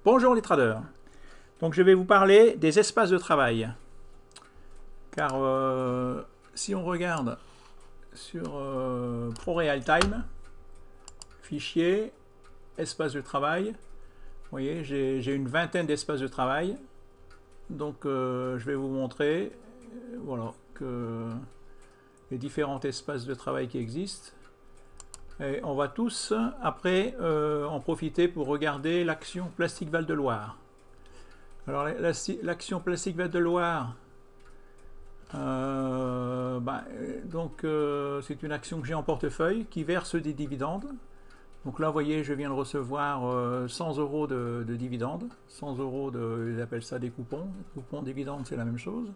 Bonjour les traders. Donc je vais vous parler des espaces de travail. Car si on regarde sur ProRealTime, fichier, espace de travail, vous voyez, j'ai une vingtaine d'espaces de travail. Donc je vais vous montrer voilà, que les différents espaces de travail qui existent. Et on va tous après en profiter pour regarder l'action Plastique Val de Loire. Alors l'action Plastique Val de Loire, c'est une action que j'ai en portefeuille qui verse des dividendes. Donc là, vous voyez, je viens de recevoir 100 euros de dividendes. 100 euros, ils appellent ça des coupons. Coupons, dividendes, c'est la même chose.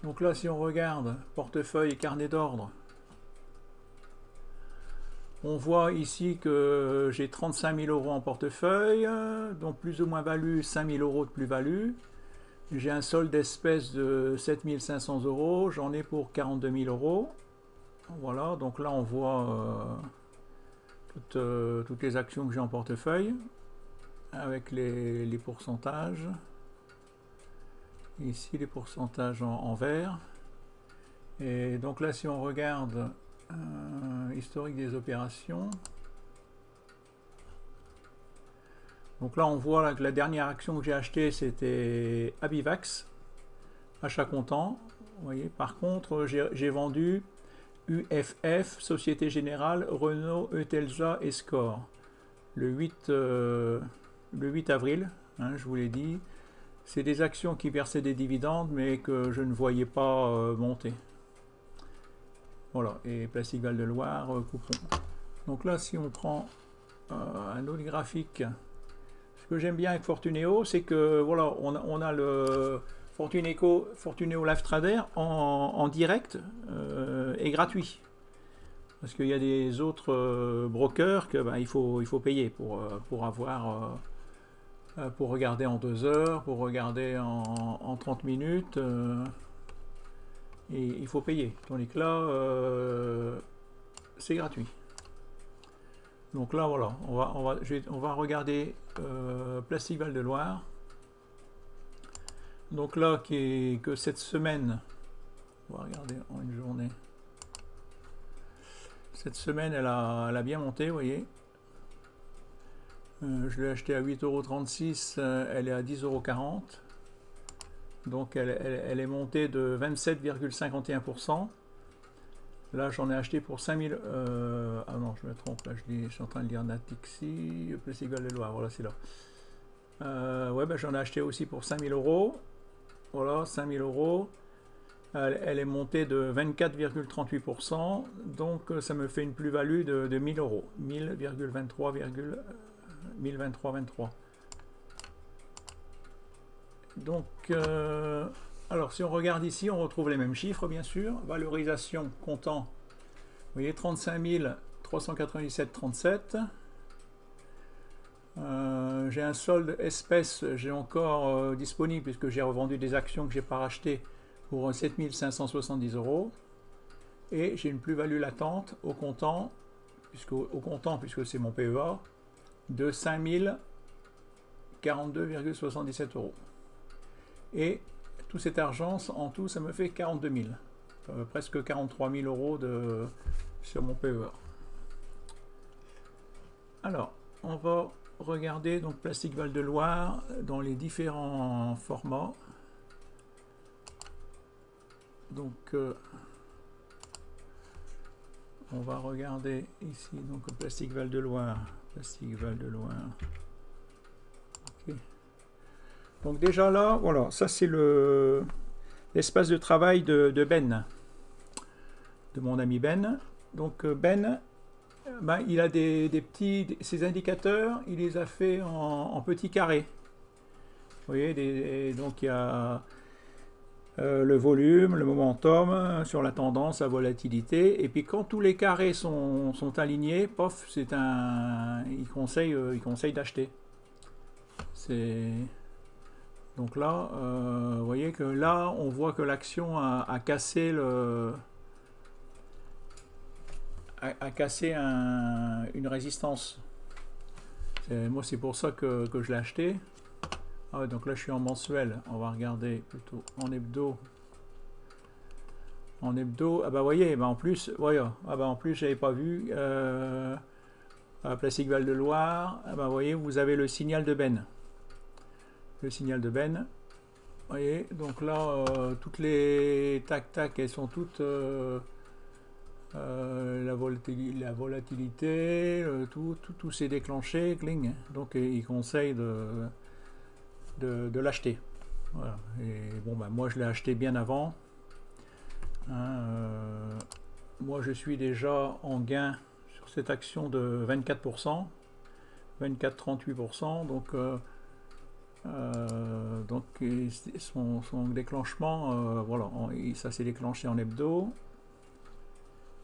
Donc là, si on regarde portefeuille et carnet d'ordre, on voit ici que j'ai 35 000 euros en portefeuille, donc plus ou moins value 5 000 euros de plus-value. J'ai un solde d'espèces de 7 500 euros, j'en ai pour 42 000 euros. Voilà, donc là on voit toutes les actions que j'ai en portefeuille avec les pourcentages. Ici les pourcentages en vert. Et donc là si on regarde historique des opérations, donc là on voit là que la dernière action que j'ai achetée c'était Abivax, achat comptant. Vous voyez, par contre j'ai vendu UFF, Société Générale, Renault, Etelsa et Score le 8 avril, hein, je vous l'ai dit. C'est des actions qui versaient des dividendes mais que je ne voyais pas monter. Voilà, et Plastique Val de Loire, coupon. Donc là, si on prend un autre graphique, ce que j'aime bien avec Fortuneo, c'est que voilà, on a le Fortuneo Live Trader en direct et gratuit. Parce qu'il y a des autres brokers que il faut payer pour avoir pour regarder en 2 heures, pour regarder en 30 minutes. Et il faut payer. Tandis que là, c'est gratuit. Donc là, voilà, on va regarder Plastique Val de Loire. Donc là, que cette semaine, on va regarder en une journée. Cette semaine, elle a bien monté, vous voyez. Je l'ai acheté à 8,36 €, elle est à 10,40 €. Donc elle est montée de 27,51%. Là j'en ai acheté pour 5000. Ah non, je me trompe, là je suis en train de lire Natixi, Plastique Val de Loire, voilà c'est là. J'en ai acheté aussi pour 5000 euros. Voilà, 5000 euros. Elle est montée de 24,38%. Donc ça me fait une plus-value de 1000 euros. 1023,23. Donc, alors si on regarde ici, on retrouve les mêmes chiffres, bien sûr. Valorisation comptant, vous voyez, 35 397,37. J'ai un solde espèce, j'ai encore disponible, puisque j'ai revendu des actions que j'ai pas rachetées pour 7 570 euros. Et j'ai une plus-value latente au comptant, puisque c'est mon PEA, de 5 042,77 euros. Et tout cet argent, en tout, ça me fait 42 000. Presque 43 000 euros sur mon PEA. Alors, on va regarder donc Plastique Val de Loire dans les différents formats. Donc, on va regarder ici donc Plastique Val de Loire. Plastique Val de Loire. Ok. Donc déjà là, voilà, ça c'est l'espace de travail de Ben, de mon ami Ben. Donc Ben, il a ses indicateurs, il les a fait en petits carrés. Vous voyez, donc il y a le volume, le momentum, sur la tendance, la volatilité. Et puis quand tous les carrés sont alignés, pof, il conseille d'acheter. Donc là, vous voyez que là, on voit que l'action a cassé une résistance. Moi, c'est pour ça que je l'ai acheté. Ah ouais, donc là, je suis en mensuel. On va regarder plutôt en hebdo. En hebdo, ah bah voyez, bah en plus, voyons, ah bah en plus, j'avais pas vu. Plastic Val de Loire, ah bah voyez, vous avez le signal de Ben. Le signal de Ben. Vous voyez, donc là, toutes les tac-tac, elles sont toutes la volatilité, tout s'est déclenché, cling. Donc il conseille de l'acheter. Voilà. Et bon, bah, moi je l'ai acheté bien avant. Hein, moi je suis déjà en gain sur cette action de 24%, 24-38%. Donc son déclenchement, voilà, ça s'est déclenché en hebdo.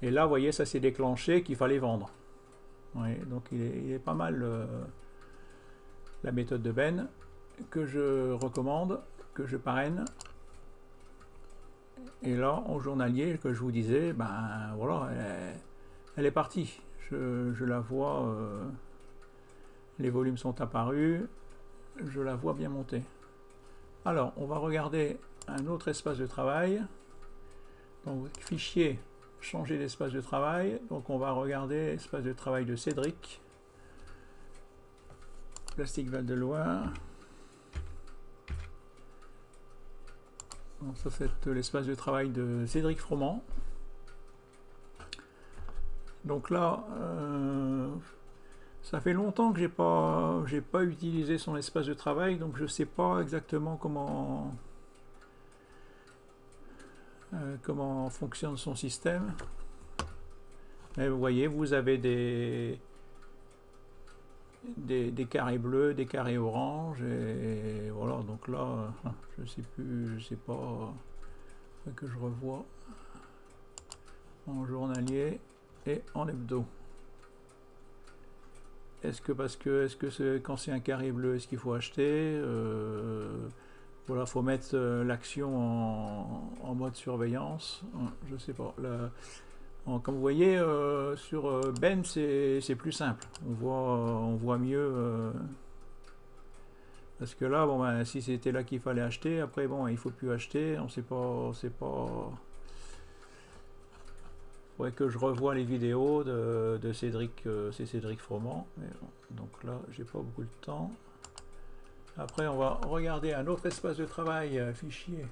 Et là, vous voyez, ça s'est déclenché qu'il fallait vendre. Ouais, donc il est pas mal la méthode de Ben que je recommande, que je parraine. Et là, en journalier, que je vous disais, ben voilà, elle est partie. Je la vois, les volumes sont apparus, je la vois bien monter. Alors, on va regarder un autre espace de travail. Donc, fichier, changer d'espace de travail. Donc, on va regarder espace de travail de Cédric. Plastic Val de Loire. Donc, ça, c'est l'espace de travail de Cédric Froment. Donc là, ça fait longtemps que j'ai pas utilisé son espace de travail, donc je sais pas exactement comment fonctionne son système. Mais vous voyez, vous avez des carrés bleus, des carrés orange, et voilà. Donc là, je sais plus, je sais pas, que je revois en journalier et en hebdo. Est-ce que quand c'est un carré bleu, est-ce qu'il faut acheter? Voilà, faut mettre l'action en mode surveillance. Je sais pas. Là, comme vous voyez, sur Ben, c'est plus simple. On voit mieux. Parce que là, bon, ben, si c'était là qu'il fallait acheter, après, bon, il faut plus acheter. On sait pas. Faudrait que je revoie les vidéos de Cédric, c'est Cédric Froment. Donc là, j'ai pas beaucoup de temps. Après, on va regarder un autre espace de travail, fichier.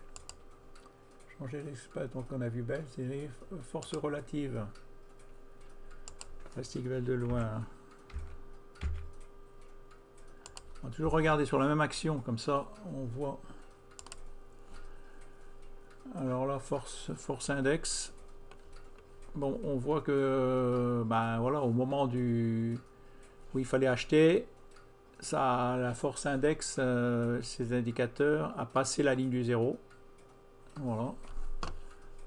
Changer l'espace, donc on a vu belle, c'est force relative. Plastic Val de Loire. On va toujours regarder sur la même action, comme ça, on voit. Alors là, force index. Bon, on voit que, ben voilà, au moment où il fallait acheter, ça, la force index, ces indicateurs, a passé la ligne du 0. Voilà.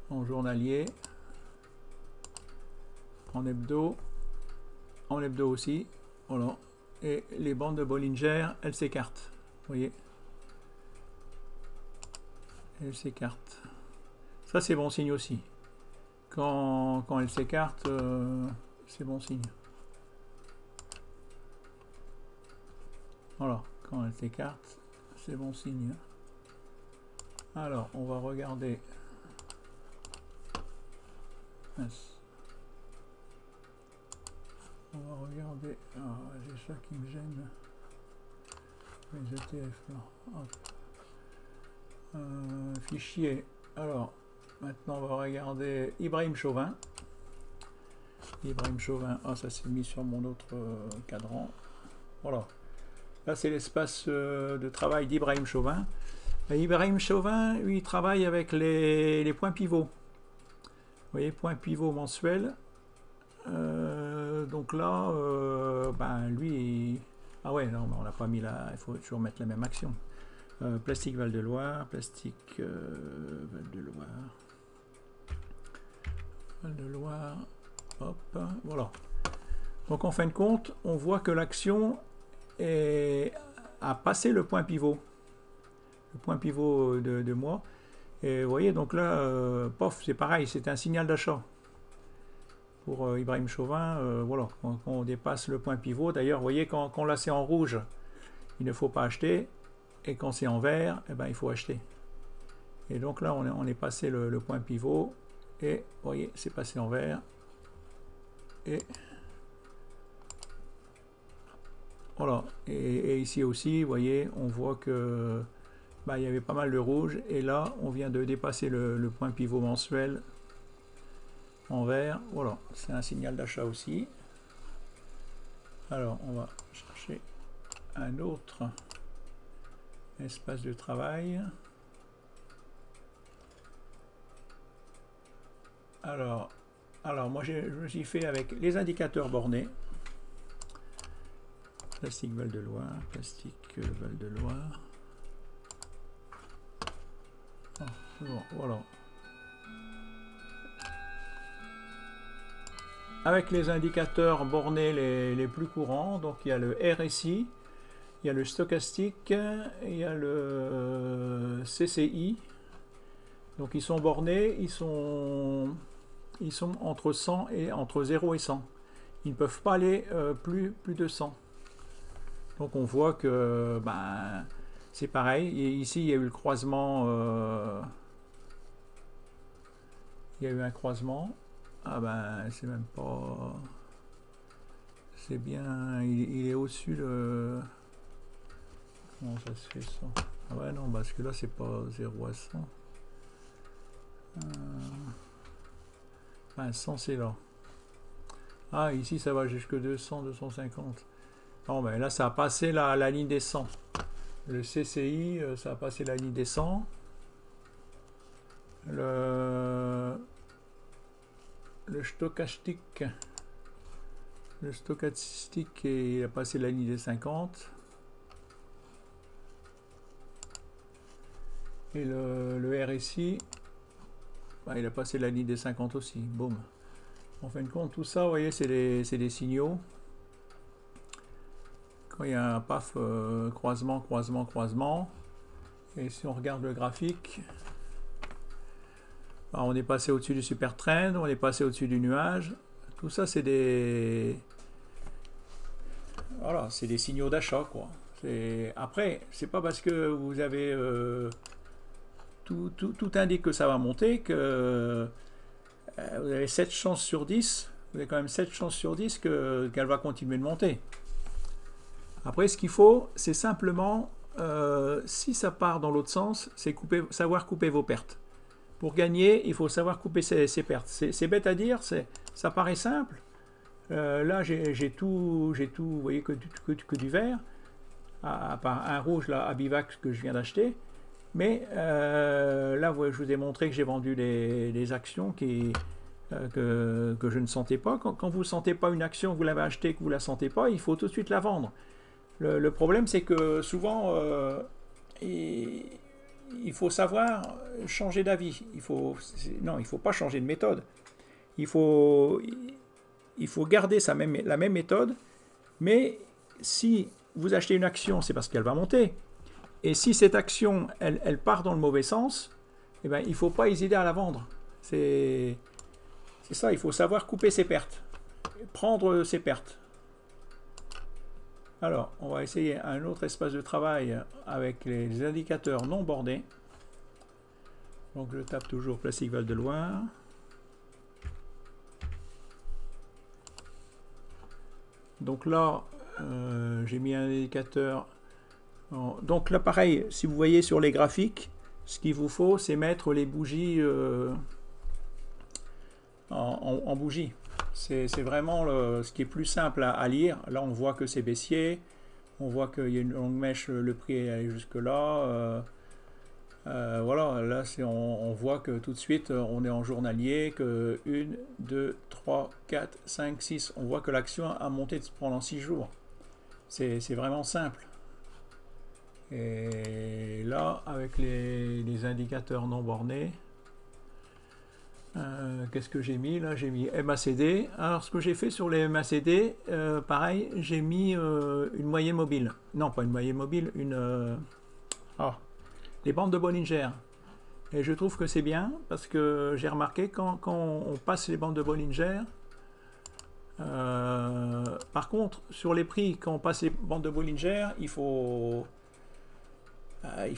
En journalier, en hebdo aussi. Voilà. Et les bandes de Bollinger, elles s'écartent. Vous voyez, elles s'écartent. Ça, c'est bon signe aussi. Quand elle s'écarte, c'est bon signe. Voilà, quand elle s'écarte, c'est bon signe. Alors, on va regarder. Mince. On va regarder. Ah, j'ai ça qui me gêne. Les ETF là. Fichier. Alors. Maintenant, on va regarder Ibrahim Chauvin. Ibrahim Chauvin, ah, ça s'est mis sur mon autre cadran. Voilà. Là, c'est l'espace de travail d'Ibrahim Chauvin. Et Ibrahim Chauvin, lui, il travaille avec les points pivots. Vous voyez, points pivots mensuels. Donc là, ben, lui, ah ouais, non, on n'a pas mis là, il faut toujours mettre la même action. Plastic Val de Loire, Plastic Val de Loire. De Loire, hop, voilà. Donc en fin de compte, on voit que l'action a passé le point pivot de moi. Et vous voyez, donc là, pof, c'est pareil, c'est un signal d'achat. pour Ibrahim Chauvin, voilà, quand on dépasse le point pivot. D'ailleurs, vous voyez, quand là c'est en rouge, il ne faut pas acheter, et quand c'est en vert, eh ben, il faut acheter. Et donc là, on est passé le point pivot, et vous voyez, c'est passé en vert, et voilà. Et ici aussi, vous voyez, on voit que il y avait pas mal de rouge, et là, on vient de dépasser le point pivot mensuel en vert. Voilà, c'est un signal d'achat aussi. Alors, on va chercher un autre espace de travail. Alors moi je me suis fait avec les indicateurs bornés. Plastique Val-de-Loire, plastique Val-de-Loire. Bon, voilà. Avec les indicateurs bornés les plus courants, donc il y a le RSI, il y a le stochastique, il y a le CCI. Donc ils sont bornés, ils sont entre 100 et entre 0 et 100. Ils ne peuvent pas aller plus de 100. Donc on voit que c'est pareil. Et ici il y a eu le croisement. Il y a eu un croisement. Ah ben c'est même pas. C'est bien. Il est au-dessus de. Comment ça se fait ça? Ah ouais non parce que là c'est pas 0 à 100. 100 c'est là. Ah ici ça va jusque 200, 250. Bon ben là ça a passé la ligne des 100. Le CCI ça a passé la ligne des 100. Le stochastique. Le stochastique il a passé la ligne des 50. Et le RSI il a passé la ligne des 50 aussi. Boum. En fin de compte, tout ça, vous voyez, c'est des signaux. Quand il y a un paf, croisement, croisement, croisement. Et si on regarde le graphique, on est passé au-dessus du super trend, on est passé au-dessus du nuage. Tout ça, c'est des... Voilà, c'est des signaux d'achat, quoi. Après, c'est pas parce que vous avez... tout indique que ça va monter, que vous avez 7 chances sur 10, vous avez quand même 7 chances sur 10 qu'elle va continuer de monter. Après, ce qu'il faut, c'est simplement, si ça part dans l'autre sens, c'est savoir couper vos pertes. Pour gagner, il faut savoir couper ses pertes. C'est bête à dire, ça paraît simple. Là, j'ai tout, vous voyez, que du vert, à part un rouge, là, à Bivax, que je viens d'acheter. Mais là, je vous ai montré que j'ai vendu des actions que je ne sentais pas. Quand vous ne sentez pas une action, vous l'avez achetée, que vous ne la sentez pas, il faut tout de suite la vendre. Le problème, c'est que souvent, il faut savoir changer d'avis. Non, il ne faut pas changer de méthode. Il faut garder la même méthode, mais si vous achetez une action, c'est parce qu'elle va monter. Et si cette action, elle part dans le mauvais sens, eh ben, il ne faut pas hésiter à la vendre. C'est ça, il faut savoir couper ses pertes, prendre ses pertes. Alors, on va essayer un autre espace de travail avec les indicateurs non bordés. Donc, je tape toujours Plastique Val-de-Loire. Donc là, j'ai mis un indicateur. Donc là, pareil, si vous voyez sur les graphiques, ce qu'il vous faut, c'est mettre les bougies en bougie. C'est vraiment ce qui est plus simple à lire. Là, on voit que c'est baissier. On voit qu'il y a une longue mèche, le prix est allé jusque là. Voilà, là, on voit que tout de suite, on est en journalier, que 1, 2, 3, 4, 5, 6. On voit que l'action a monté pendant 6 jours. C'est vraiment simple. Et là, avec les indicateurs non bornés, qu'est-ce que j'ai mis? Là, j'ai mis MACD. Alors, ce que j'ai fait sur les MACD, pareil, j'ai mis une moyenne mobile. Non, pas une moyenne mobile, les bandes de Bollinger. Et je trouve que c'est bien, parce que j'ai remarqué quand on passe les bandes de Bollinger, Par contre, sur les prix, quand on passe les bandes de Bollinger, il faut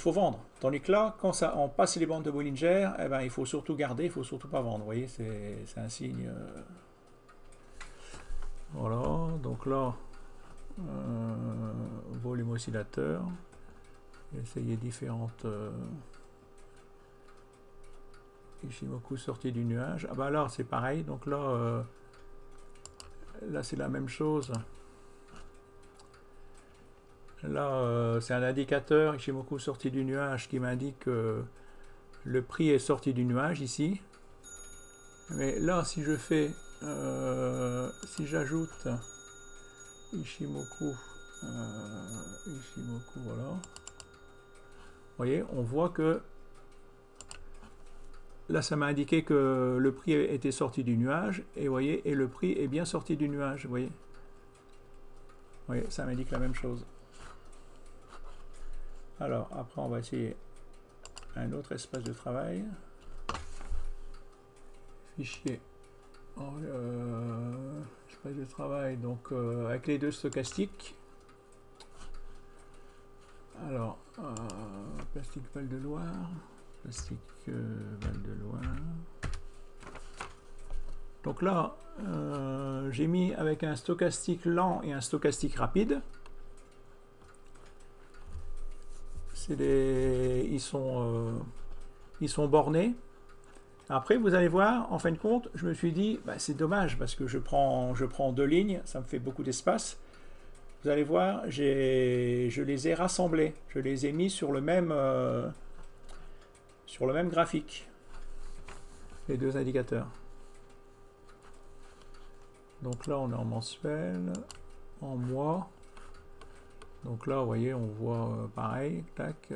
vendre. Tandis que là, quand on passe les bandes de Bollinger, eh ben, il faut surtout garder, il faut surtout pas vendre. Vous voyez, c'est un signe. Voilà, donc là, volume oscillateur. Essayer différentes Ishimoku sortie du nuage. Ah bah là, c'est pareil. Donc là, là c'est la même chose. Là, c'est un indicateur Ishimoku sortie du nuage qui m'indique que le prix est sorti du nuage ici. Mais là, si je fais, si j'ajoute Ishimoku, voilà. Vous voyez, on voit que là, ça m'a indiqué que le prix était sorti du nuage, et voyez, et le prix est bien sorti du nuage, vous voyez. Vous voyez, ça m'indique la même chose. Alors, après, on va essayer un autre espace de travail. Fichier. Espace de travail, donc avec les deux stochastiques. Alors, plastique Val de Loire, plastique Val de Loire. Donc là, j'ai mis avec un stochastique lent et un stochastique rapide. Ils sont bornés. Après, vous allez voir, en fin de compte, je me suis dit, bah, c'est dommage parce que je prends deux lignes, ça me fait beaucoup d'espace. Vous allez voir, je les ai rassemblés, je les ai mis sur le même graphique, les deux indicateurs. Donc là, on est en mensuel, en mois. Donc là, vous voyez, on voit pareil, tac.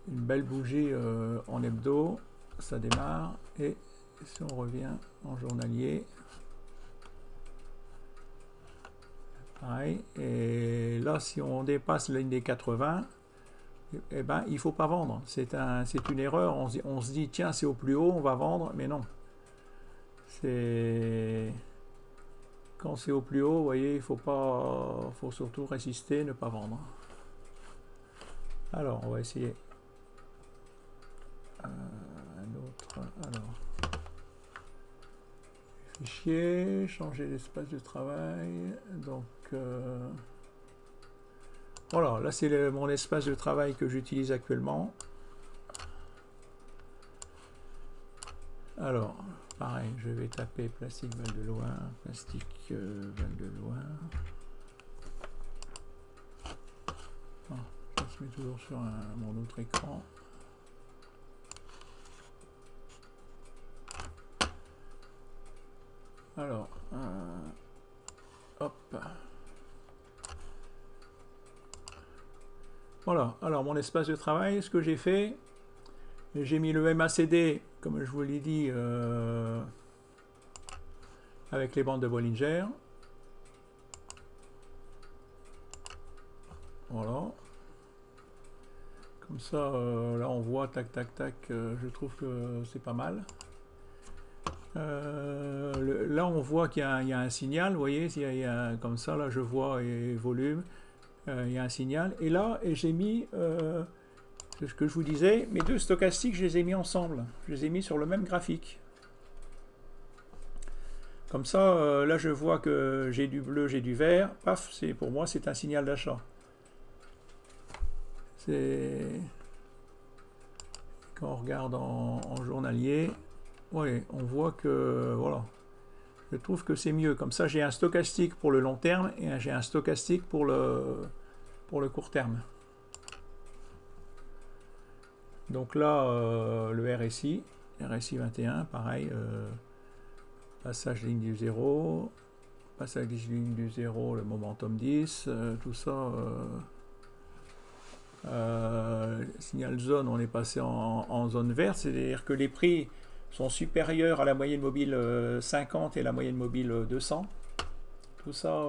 Une belle bougie en hebdo, ça démarre. Et si on revient en journalier, pareil. Et là, si on dépasse la ligne des 80, eh ben, il ne faut pas vendre. C'est une erreur. On se dit, tiens, c'est au plus haut, on va vendre. Mais non. Quand c'est au plus haut, vous voyez, il faut surtout résister, ne pas vendre. Alors, on va essayer un autre. Alors, fichier, changer l'espace de travail. Donc, voilà, là c'est mon espace de travail que j'utilise actuellement. Alors, pareil, je vais taper plastique Val de Loire, plastique Val de Loire. Ah, ça se met toujours sur mon autre écran. Alors, hop. Voilà, alors mon espace de travail, ce que j'ai fait, j'ai mis le MACD, comme je vous l'ai dit, avec les bandes de Bollinger. Voilà. Comme ça, là on voit, tac, tac, tac, je trouve que c'est pas mal. Là on voit qu'il y a un signal, vous voyez, comme ça, là je vois et volume, il y a un signal. Et là, j'ai mis, c'est ce que je vous disais, mes deux stochastiques, je les ai mis ensemble. Je les ai mis sur le même graphique. Comme ça, là je vois que j'ai du bleu, j'ai du vert. Paf, pour moi c'est un signal d'achat. Quand on regarde en journalier, ouais, on voit que, voilà, je trouve que c'est mieux. Comme ça, j'ai un stochastique pour le long terme et j'ai un stochastique pour le court terme. Donc là, le RSI 21, pareil, passage ligne du 0, passage ligne du 0, le momentum 10, tout ça. Signal zone, on est passé en zone verte, c'est-à-dire que les prix sont supérieurs à la moyenne mobile 50 et la moyenne mobile 200. Tout ça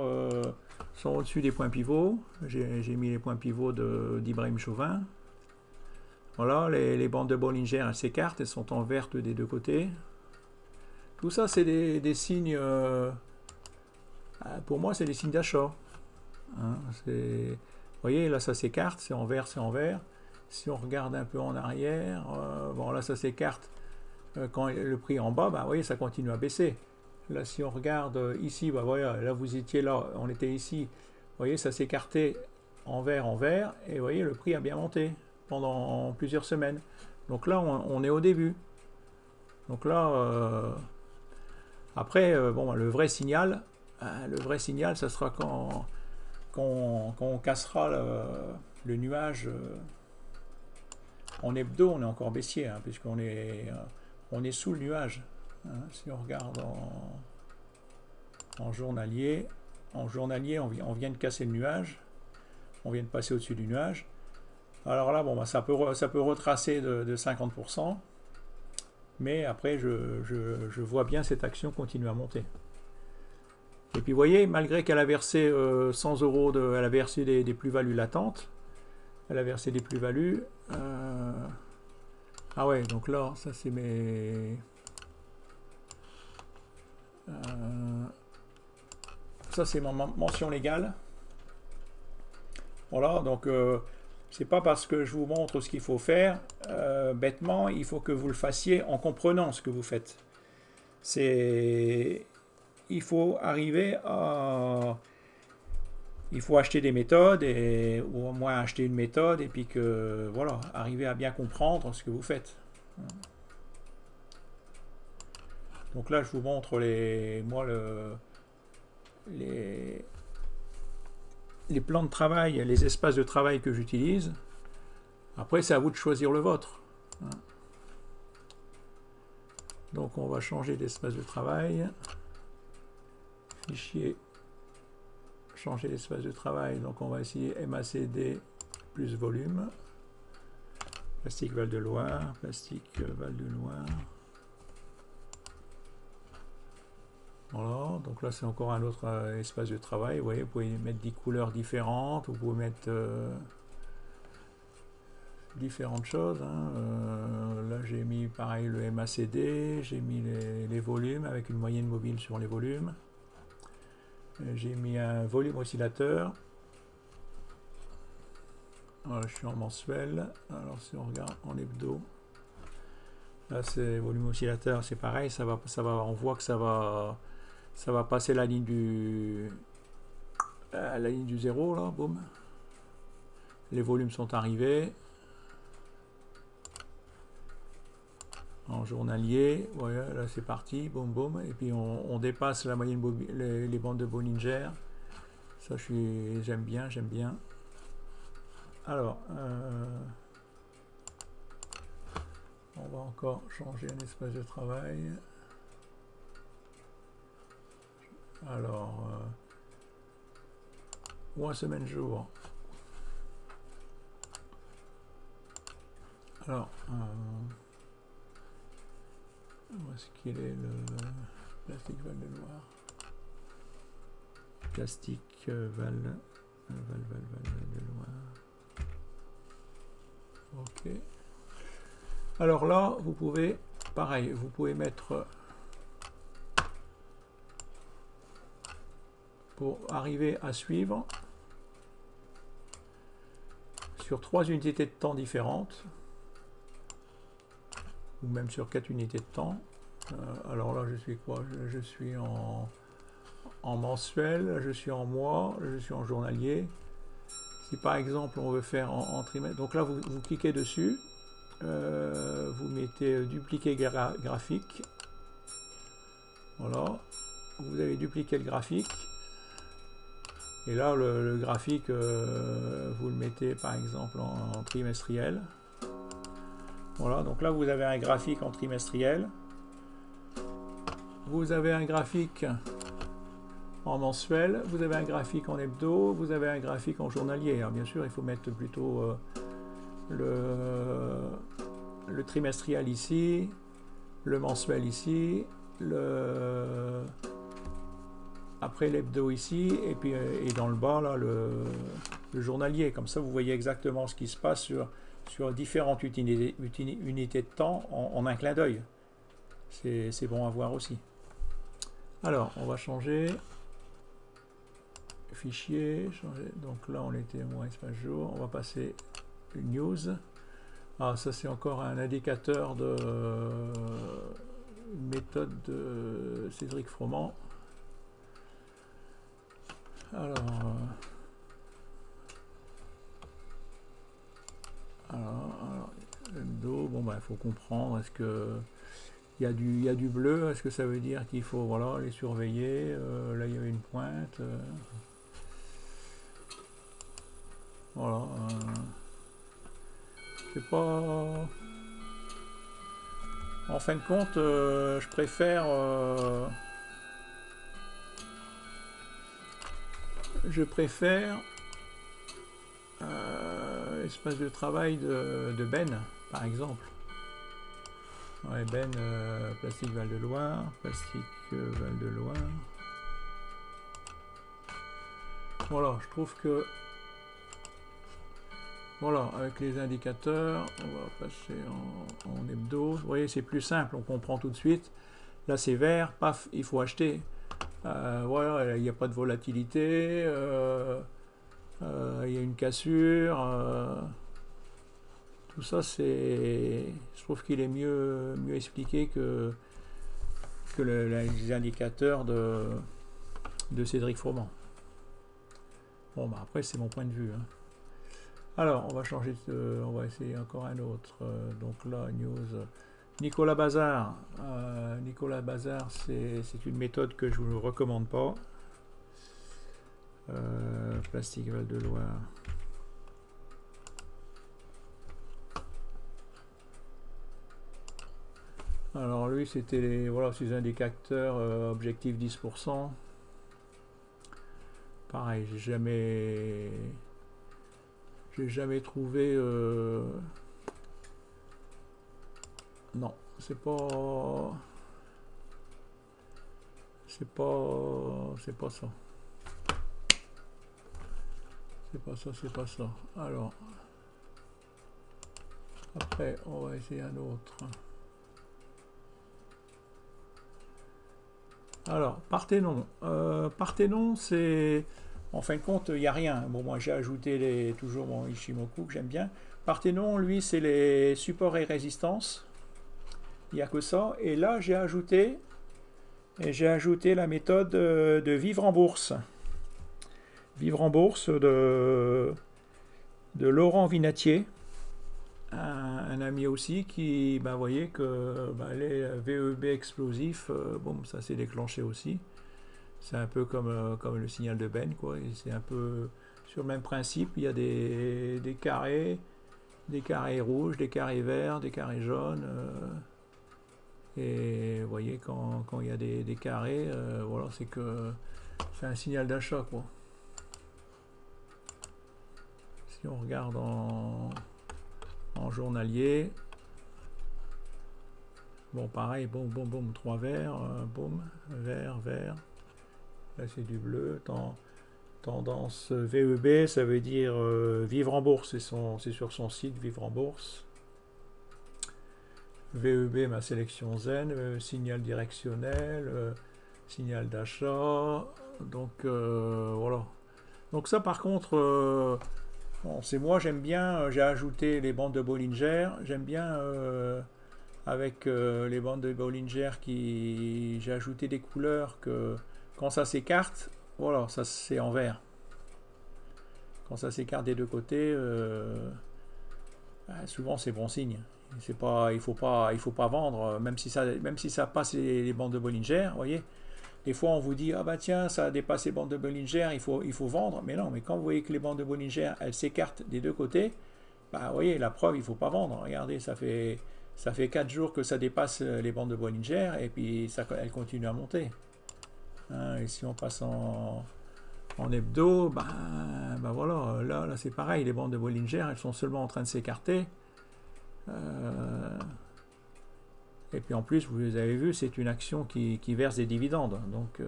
sont au-dessus des points pivots. J'ai mis les points pivots d'Ibrahim Chauvin. Voilà, les bandes de Bollinger, elles s'écartent, elles sont en verte des deux côtés. Tout ça, c'est des signes, pour moi, c'est des signes d'achat. Hein, vous voyez, là, ça s'écarte, c'est en vert, c'est en vert. Si on regarde un peu en arrière, bon, là, ça s'écarte. Quand le prix est en bas, bah, vous voyez, ça continue à baisser. Là, si on regarde ici, bah, voilà, là, vous étiez là, on était ici. Vous voyez, ça s'écartait en vert, et vous voyez, le prix a bien monté pendant plusieurs semaines. Donc là, on est au début. Donc là, après, bon, le vrai signal, ça sera quand on cassera le nuage. En hebdo, on est encore baissier, hein, puisqu'on est sous le nuage. Hein. Si on regarde en journalier, on vient de casser le nuage, on vient de passer au-dessus du nuage. Alors là, bon, bah, ça peut retracer de 50%, mais après, je vois bien cette action continuer à monter. Et puis, vous voyez, malgré qu'elle a versé 100 euros, elle a versé des plus-values latentes, elle a versé des plus-values. Ah ouais, donc là, ça c'est mes... ça c'est ma mention légale. Voilà, donc c'est pas parce que je vous montre ce qu'il faut faire, bêtement, il faut que vous le fassiez en comprenant ce que vous faites. Il faut arriver à... Il faut acheter des méthodes, ou au moins acheter une méthode, et puis que, voilà, arriver à bien comprendre ce que vous faites. Donc là, je vous montre les plans de travail, les espaces de travail que j'utilise. Après, c'est à vous de choisir le vôtre. Donc, on va changer d'espace de travail. Fichier, changer d'espace de travail. Donc, on va essayer MACD plus volume. Plastique Val-de-Loire, plastique Val-de-Loire. Voilà, donc là c'est encore un autre espace de travail. Vous voyez, vous pouvez mettre des couleurs différentes, vous pouvez mettre différentes choses. Hein. Là j'ai mis pareil le MACD, j'ai mis les volumes avec une moyenne mobile sur les volumes. J'ai mis un volume oscillateur. Voilà, je suis en mensuel. Alors si on regarde en hebdo, là c'est volume oscillateur, c'est pareil, on voit que ça va passer la ligne du 0 là, boum. Les volumes sont arrivés. En journalier, voilà, là c'est parti, boum boum, et puis on dépasse la moyenne les bandes de Bollinger. Ça j'aime bien. Alors on va encore changer un espace de travail. Alors, mois, semaine, jour. Alors, où est-ce qu'il est le plastique Val-de-Loire? Plastique Val-de-Loire. Ok. Alors là, vous pouvez, pareil, vous pouvez mettre... pour arriver à suivre sur 3 unités de temps différentes ou même sur 4 unités de temps. Alors là je suis quoi, je suis en mensuel, je suis en mois, je suis en journalier. Si par exemple on veut faire en trimestre, donc là vous cliquez dessus, vous mettez dupliquer graphique, voilà, vous avez dupliqué le graphique. Et là, le graphique, vous le mettez par exemple en trimestriel. Voilà, donc là, vous avez un graphique en trimestriel. Vous avez un graphique en mensuel. Vous avez un graphique en hebdo. Vous avez un graphique en journalier. Alors, bien sûr, il faut mettre plutôt le trimestriel ici, le mensuel ici, après l'hebdo ici, et puis dans le bas là le journalier. Comme ça vous voyez exactement ce qui se passe sur différentes unités de temps en un clin d'œil. c'est bon à voir aussi. Alors, on va changer. Fichier, changer. Donc là, on était moins espace jour. On va passer une news. Ah, ça, c'est encore un indicateur de une méthode de Cédric Froment. Alors, hebdo, bon, bah, il faut comprendre. Est-ce que il y a du bleu? Est-ce que ça veut dire qu'il faut, voilà, les surveiller? Là, il y avait une pointe. Voilà. C'est pas. En fin de compte, je préfère. Espace de travail de Ben, par exemple. Ouais, Ben, Plastique Val-de-Loire, Plastique Val-de-Loire. Voilà, je trouve que voilà, avec les indicateurs, on va passer en hebdo. Vous voyez, c'est plus simple, on comprend tout de suite. Là, c'est vert, paf, il faut acheter. Voilà, il n'y a pas de volatilité, il y a une cassure. Tout ça, je trouve qu'il est mieux expliqué que les indicateurs de Cédric Froment. Bon, bah après, c'est mon point de vue. Hein. Alors, on va changer on va essayer encore un autre. Donc là, news. Nicolas Bazar. Nicolas Bazar, c'est une méthode que je ne vous recommande pas. Plastique Val-de-Loire. Alors lui, c'était voilà, ces indicateurs objectif 10%. Pareil, j'ai jamais trouvé. Non, c'est pas ça. C'est pas ça. Alors, après, on va essayer un autre. Alors, Parthénon. Parthénon, c'est... En fin de compte, il n'y a rien. Bon, moi, j'ai ajouté toujours mon Ishimoku, que j'aime bien. Parthénon, lui, c'est les supports et résistances. Il n'y a que ça. Et là, j'ai ajouté la méthode de vivre en bourse. Vivre en bourse de Laurent Vinatier. Un ami aussi qui, ben, voyez que les VEB explosifs, bon, ça s'est déclenché aussi. C'est un peu comme le signal de Ben, quoi. C'est un peu sur le même principe. Il y a des carrés rouges, des carrés verts, des carrés jaunes. Et vous voyez, quand il y a des carrés, voilà, c'est que c'est un signal d'achat, quoi. Si on regarde en journalier, bon, pareil, boum, boum, boum, 3 verts, boum, vert, vert. Là, c'est du bleu. Tendance VEB, ça veut dire vivre en bourse. C'est sur son site, vivre en bourse. VEB, ma sélection zen, signal directionnel, signal d'achat. Donc, voilà. Donc ça, par contre, bon, c'est moi, j'aime bien, j'ai ajouté les bandes de Bollinger. J'aime bien, avec les bandes de Bollinger, j'ai ajouté des couleurs que... Quand ça s'écarte, voilà, ça c'est en vert. Quand ça s'écarte des deux côtés, souvent c'est bon signe. Il faut pas vendre, même si ça passe les bandes de Bollinger, vous voyez. Des fois on vous dit ah bah tiens ça a dépassé les bandes de Bollinger, il faut vendre. Mais non, mais quand vous voyez que les bandes de Bollinger elles s'écartent des deux côtés, bah vous voyez la preuve il faut pas vendre. Regardez, ça fait 4 jours que ça dépasse les bandes de Bollinger et puis elle continue à monter. Hein, et si on passe en hebdo, bah voilà, là c'est pareil, les bandes de Bollinger, elles sont seulement en train de s'écarter. Et puis en plus, vous les avez vu, c'est une action qui verse des dividendes. Donc,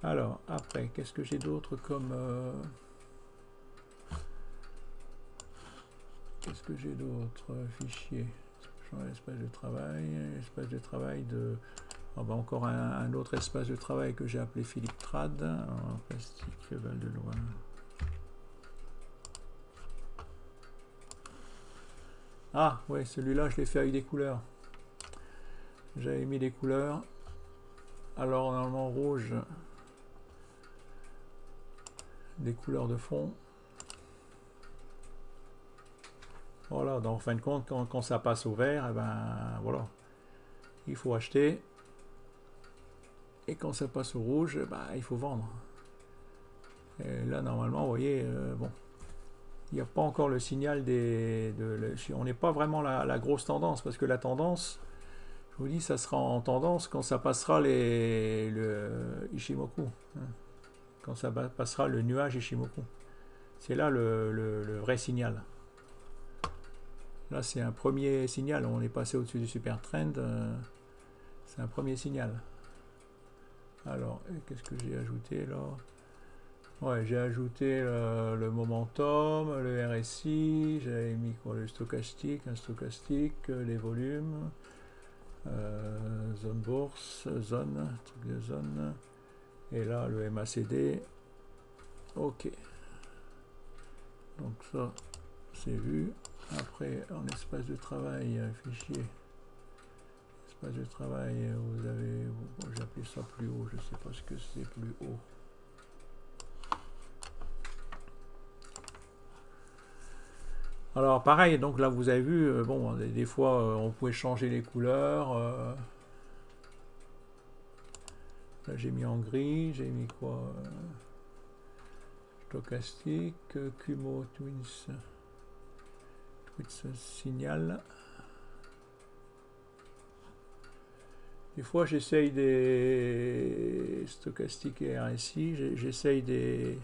alors, après, qu'est-ce que j'ai d'autre comme... Qu'est-ce que j'ai d'autre fichier? changer l'espace de travail de... Ah bah encore un autre espace de travail que j'ai appelé Philippe Trad. Alors, plastique Val-de-Loire. Ah ouais, celui-là je l'ai fait avec des couleurs. J'avais mis des couleurs. Alors normalement rouge, des couleurs de fond. Voilà, donc en fin de compte, quand ça passe au vert, et ben voilà, il faut acheter. Et quand ça passe au rouge, ben, il faut vendre. Et là normalement, vous voyez, bon, il n'y a pas encore le signal on n'est pas vraiment la grosse tendance, parce que la tendance, je vous dis, ça sera en tendance quand ça passera le Ishimoku, hein, quand ça passera le nuage Ishimoku. C'est là le vrai signal. Là, c'est un premier signal. On est passé au-dessus du super trend. C'est un premier signal. Alors, qu'est-ce que j'ai ajouté là? Ouais, j'ai ajouté le momentum, le RSI. J'avais mis quoi? Le stochastique, un stochastique, les volumes, zone bourse, zone, truc de zone. Et là, le MACD. Ok. Donc ça, c'est vu. Après, en espace de travail, fichier, espace de travail, vous avez, bon, j'ai appelé ça plus haut, je ne sais pas ce que c'est plus haut. Alors pareil, donc là vous avez vu, bon, des fois on pouvait changer les couleurs. Là j'ai mis en gris, j'ai mis quoi? Stochastique, Kumo, Twins signal. Des fois j'essaye des stochastiques et RSI, j'essaye des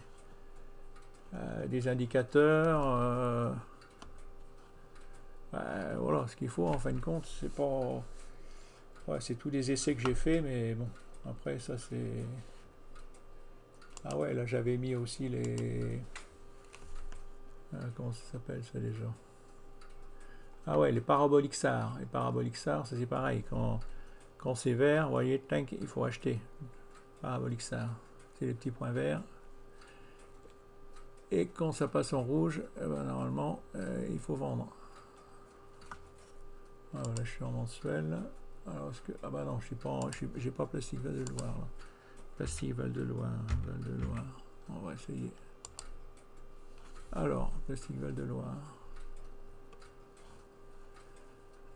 indicateurs. Voilà, ce qu'il faut en fin de compte, c'est pas... Ouais, c'est tous des essais que j'ai fait, mais bon, après ça c'est... Ah ouais, là j'avais mis aussi les... comment ça s'appelle ça déjà? Ah ouais, les paraboliques SAR. Les paraboliques SAR, ça c'est pareil, quand c'est vert, vous voyez, tank, il faut acheter. Parabolique SAR, c'est les petits points verts. Et quand ça passe en rouge, eh ben, normalement, il faut vendre. Voilà, je suis en mensuel. Alors, ah bah non, je suis pas, j'ai pas Plastique Val-de-Loire. Plastique Val-de-Loire, Val-de-Loire. On va essayer. Alors, Plastique Val-de-Loire.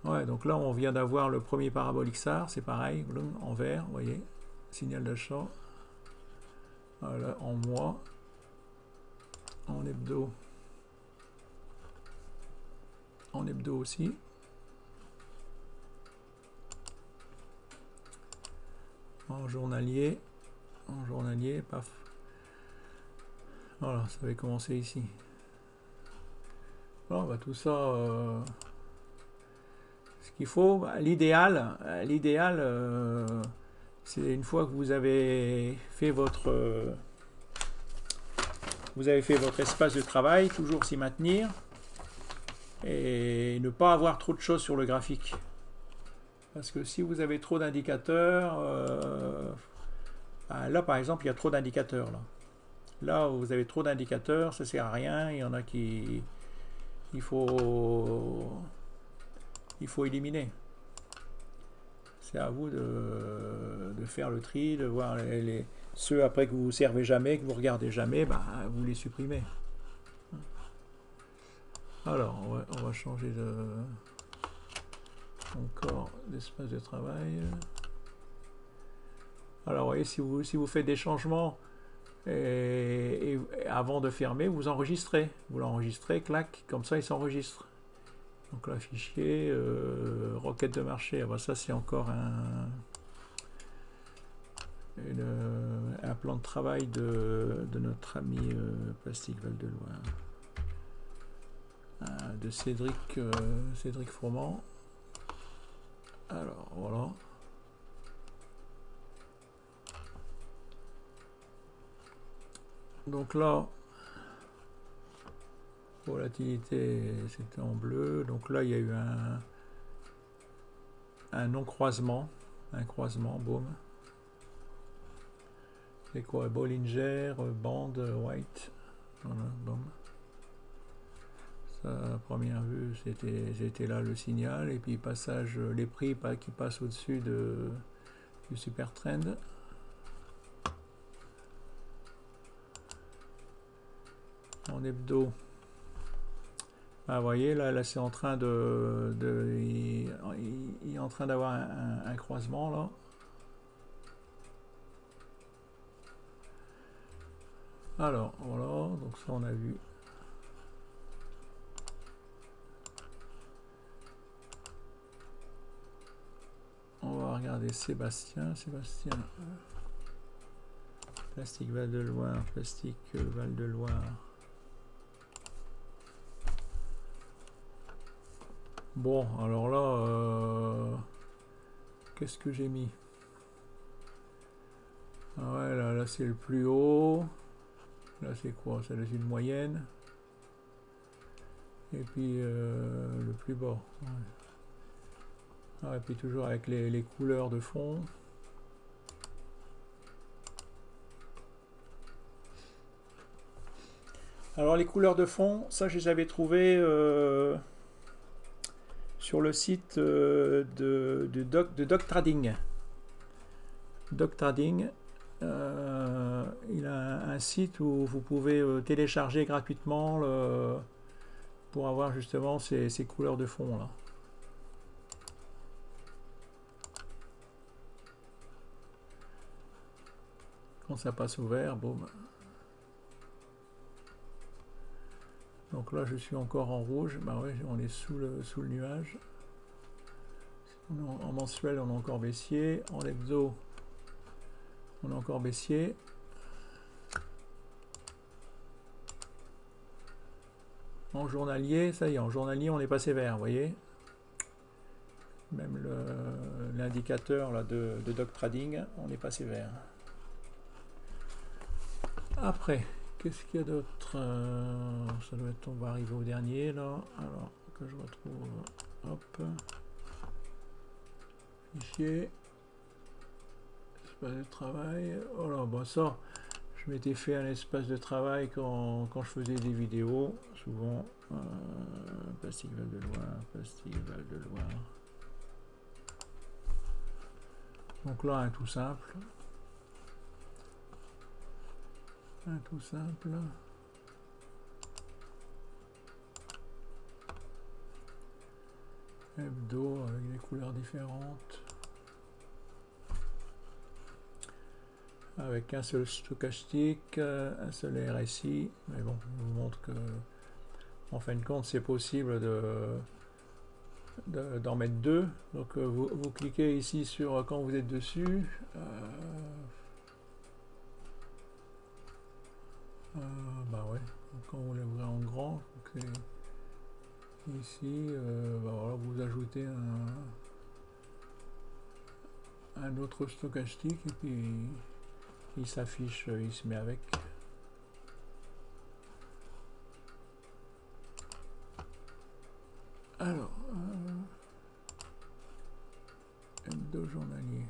Ouais, donc là, on vient d'avoir le premier parabolique SAR, c'est pareil, en vert, vous voyez, signal d'achat. Voilà, en mois, en hebdo aussi. En journalier, paf. Voilà, ça avait commencé ici. Bon, bah, tout ça, ce qu'il faut, bah, l'idéal, c'est une fois que vous avez fait votre espace de travail, toujours s'y maintenir et ne pas avoir trop de choses sur le graphique. Parce que si vous avez trop d'indicateurs, là par exemple il y a trop d'indicateurs là où vous avez trop d'indicateurs, ça sert à rien. Il y en a qui il faut éliminer. C'est à vous de faire le tri, de voir ceux après que vous ne servez jamais, que vous regardez jamais, bah, vous les supprimez. Alors on va changer encore d'espace de travail. Alors, vous voyez, si vous faites des changements et avant de fermer, vous enregistrez. Vous l'enregistrez, clac, comme ça il s'enregistre. Donc là, fichier, requête de marché. Ah bah, ça, c'est encore un plan de travail de notre ami Plastique Val-de-Loire. De Cédric Froment. Alors, voilà. Donc là, volatilité, c'était en bleu. Donc là, il y a eu un non-croisement, un croisement, boum. C'est quoi? Bollinger, bande, white. Voilà, boum. Ça, à première vue, c'était là le signal. Et puis passage, les prix qui passent au-dessus du super trend. En hebdo. Ah, vous voyez, là c'est en train il est en train d'avoir un croisement là. Alors, voilà, donc ça on a vu. On va regarder Sébastien. Plastique Val-de-Loire, plastique Val-de-Loire. Bon, alors là, qu'est-ce que j'ai mis? Ah ouais, là c'est le plus haut. Là c'est quoi? Ça laisse une moyenne. Et puis le plus bas. Ouais. Ah, et puis toujours avec les couleurs de fond. Alors les couleurs de fond, ça je les avais trouvées sur le site de Doc Trading. Doc Trading, il a un site où vous pouvez télécharger gratuitement pour avoir justement ces couleurs de fond là. Quand ça passe au vert, boum. Donc là, je suis encore en rouge. Bah ouais, on est sous le nuage. En mensuel, on est encore baissier. En hebdo, on est encore baissier. En journalier, ça y est, en journalier, on est passé vert, vous voyez. Même l'indicateur là de Doc Trading, on est passé vert. Après, qu'est-ce qu'il y a d'autre? Ça doit être, on va arriver au dernier là. Alors que je retrouve, hop, fichier, espace de travail. Oh là, bon ça, je m'étais fait un espace de travail quand je faisais des vidéos, souvent. Plastique Val-de-Loire, plastique Val-de-Loire. Donc là, un tout simple. Un tout simple. Hebdo avec des couleurs différentes. Avec un seul stochastique, un seul RSI. Mais bon, je vous montre que en fin de compte, c'est possible d'en mettre deux. Donc vous cliquez ici sur quand vous êtes dessus. Bah ouais, quand vous l'ouvrez en grand, ici, bah voilà, vous ajoutez un autre stochastique et puis il s'affiche, il se met avec. Alors, hebdo journalier.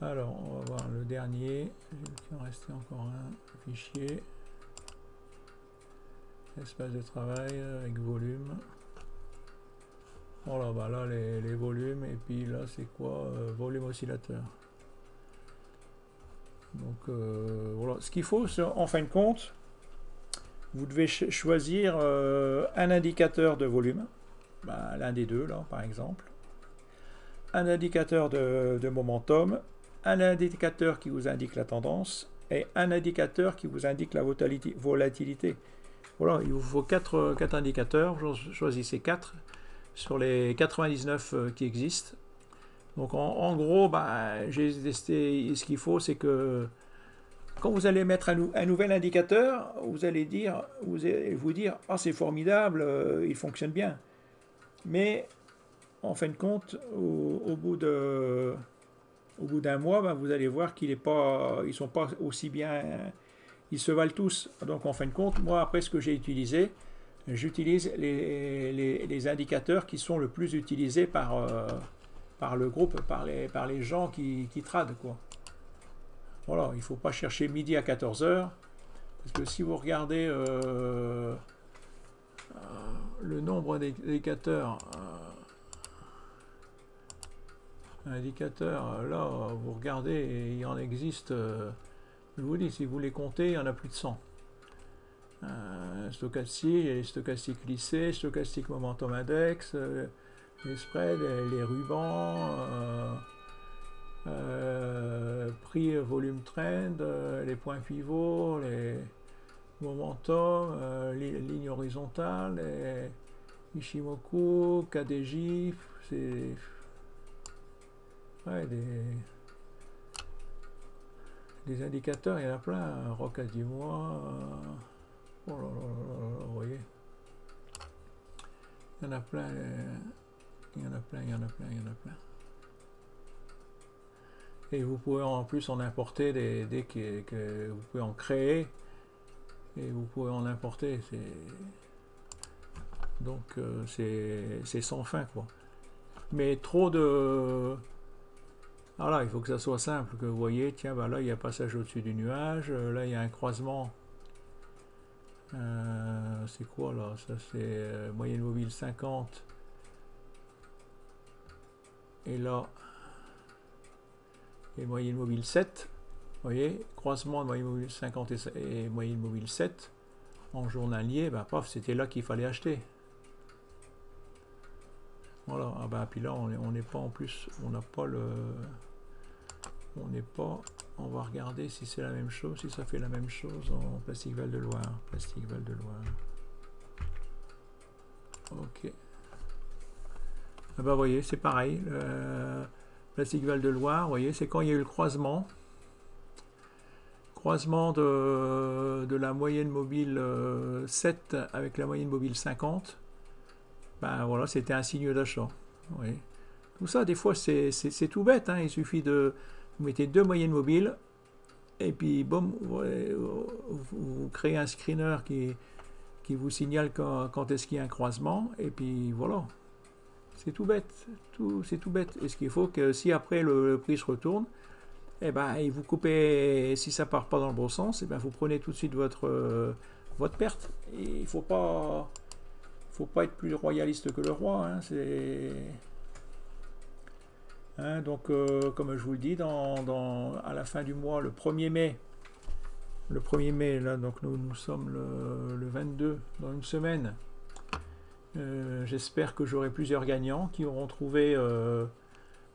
Alors, on va voir le dernier. Il en restait encore un fichier. Espace de travail avec volume. Voilà, bah là les volumes, et puis là c'est quoi? Volume oscillateur. Donc voilà, ce qu'il faut en fin de compte, vous devez choisir un indicateur de volume, bah, l'un des deux là par exemple, un indicateur de momentum, un indicateur qui vous indique la tendance et un indicateur qui vous indique la volatilité. Voilà, il vous faut 4 indicateurs, choisissez 4 sur les 99 qui existent. Donc en gros, bah, j'ai testé, ce qu'il faut, c'est que quand vous allez mettre un nouvel indicateur, vous allez vous dire ah, c'est formidable, il fonctionne bien. Mais en fin de compte, au bout d'un mois, bah, vous allez voir qu'ils ne sont pas aussi bien, ils se valent tous. Donc en fin de compte, moi après ce que j'ai utilisé, j'utilise les indicateurs qui sont le plus utilisés par le groupe, par les gens qui tradent, quoi. Voilà, il ne faut pas chercher midi à 14 heures, parce que si vous regardez le nombre d'indicateurs, là, vous regardez, et il en existe, je vous dis, si vous les comptez, il y en a plus de 100. Stochastique, les stochastiques lissés, stochastique momentum index, les spreads, les rubans, prix volume trend, les points pivots, les momentum, les lignes horizontales, les Ishimoku, KDJ, c'est ouais, des indicateurs, il y en a plein, Roca 10 mois, oh là là là là, vous voyez, il y en a plein, il y en a plein, il y en a plein, il y en a plein. Et vous pouvez en plus en importer dès que vous pouvez en créer et vous pouvez en importer. Donc c'est sans fin, quoi. Mais trop de... Voilà, il faut que ça soit simple, que vous voyez, tiens, bah là il y a un passage au-dessus du nuage, là il y a un croisement. C'est quoi là? Ça c'est moyenne mobile 50. Et là, et moyenne mobile 7. Vous voyez, croisement de moyenne mobile 50 et moyenne mobile 7 en journalier, bah paf, c'était là qu'il fallait acheter. Voilà, ah bah puis là on n'est pas en plus, on n'a pas le... On n'est pas... On va regarder si c'est la même chose, si ça fait la même chose en Plastique Val de Loire. Plastique Val de Loire. Ok. Ah bah vous voyez, c'est pareil. Plastique Val de Loire, vous voyez, c'est quand il y a eu le croisement. Croisement de la moyenne mobile 7 avec la moyenne mobile 50. Ben voilà, c'était un signe d'achat. Oui. Tout ça, des fois, c'est tout bête. Hein. Il suffit de... Vous mettez deux moyennes mobiles et puis, boum, vous créez un screener qui vous signale quand est-ce qu'il y a un croisement. Et puis, voilà. C'est tout bête. C'est tout bête. Et ce qu'il faut que si après le prix se retourne, eh ben, et vous coupez, si ça part pas dans le bon sens, eh ben, vous prenez tout de suite votre perte. Et il faut pas être plus royaliste que le roi. Hein, hein, donc, comme je vous le dis, à la fin du mois, le 1er mai, là, donc nous sommes le 22, dans une semaine. J'espère que j'aurai plusieurs gagnants qui auront trouvé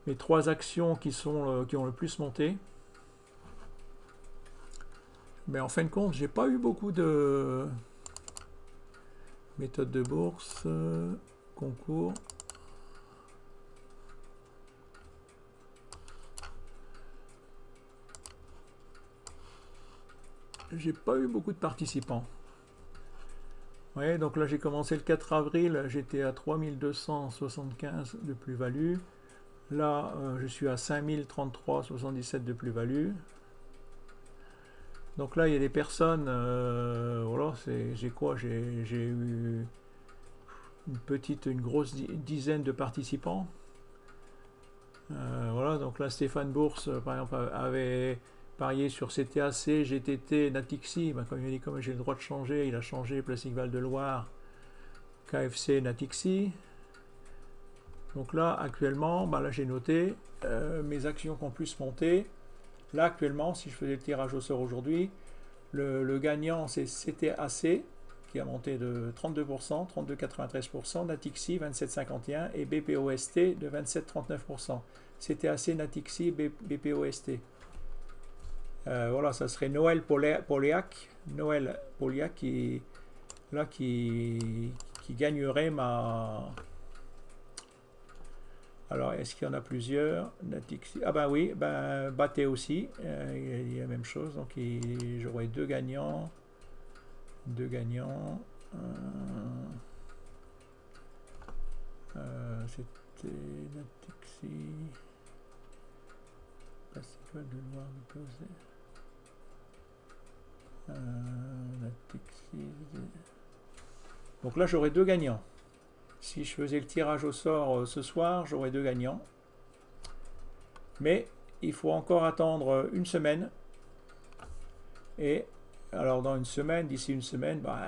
les 3 actions qui ont le plus monté. Mais en fin de compte, j'ai pas eu beaucoup de méthode de bourse, concours. J'ai pas eu beaucoup de participants. Ouais, donc là j'ai commencé le 4 avril, j'étais à 3275 de plus-value. Là, je suis à 5033,77 de plus-value. Donc là, il y a des personnes, voilà, j'ai quoi? J'ai eu une grosse dizaine de participants. Voilà, donc là, Stéphane Bourse, par exemple, avait parié sur CTAC, GTT, Natixi. Ben, comme j'ai le droit de changer, il a changé Plastique Val de Loire, KFC, Natixi. Donc là, actuellement, ben là, j'ai noté mes actions qui ont plus monté. Là, actuellement, si je faisais le tirage au sort aujourd'hui, le gagnant, c'est CTAC, qui a monté de 32%, 32,93%, Natixi, 27,51% et BPOST de 27,39%. CTAC, Natixi, BPOST. Voilà, ça serait Noël Poliac qui gagnerait ma... Alors, est-ce qu'il y en a plusieurs? Ah ben oui, ben Baté aussi, il y a la même chose, donc j'aurai deux gagnants. C'était Natixi, Festival de Loire déposé. Natixi, Donc là, j'aurai 2 gagnants. Si je faisais le tirage au sort ce soir, j'aurais 2 gagnants. Mais il faut encore attendre une semaine. Et alors dans une semaine, d'ici une semaine, bah,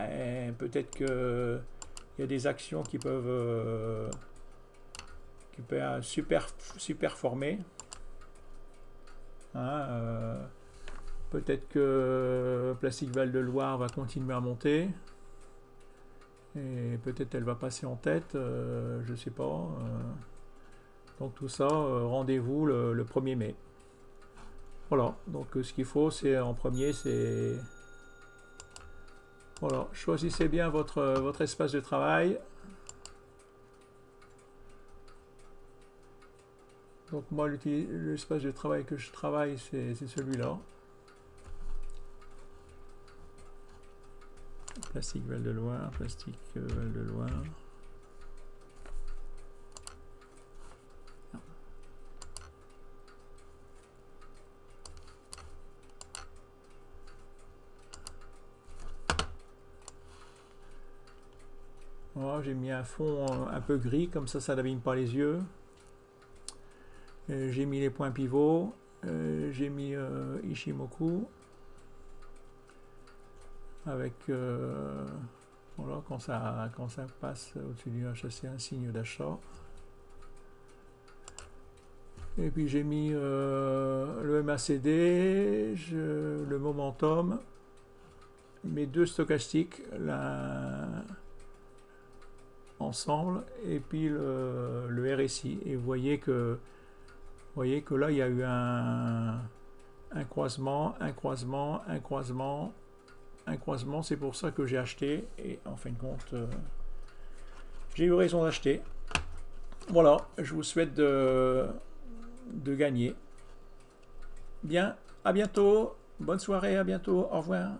peut-être qu'il y a des actions qui peuvent super former. Hein, peut-être que Plastic Val de Loire va continuer à monter. Et peut-être elle va passer en tête, je sais pas. Donc tout ça, rendez-vous le 1er mai. Voilà, donc ce qu'il faut, c'est en premier, c'est... Voilà, choisissez bien votre espace de travail. Donc moi, l'espace de travail que je travaille, c'est celui-là. Plastic Val de Loire, Plastic Val de Loire. Voilà, j'ai mis un fond un peu gris, comme ça n'abîme pas les yeux. J'ai mis les points pivots, j'ai mis Ishimoku. Avec voilà, quand ça passe au-dessus du H, c'est un signe d'achat. Et puis j'ai mis le MACD, le momentum, mes 2 stochastiques là, ensemble, et puis le RSI. Et vous voyez que là il y a eu un croisement, un croisement, un croisement. Un croisement, c'est pour ça que j'ai acheté, et en fin de compte j'ai eu raison d'acheter. Voilà, je vous souhaite de gagner. Bien, à bientôt, bonne soirée, à bientôt, au revoir.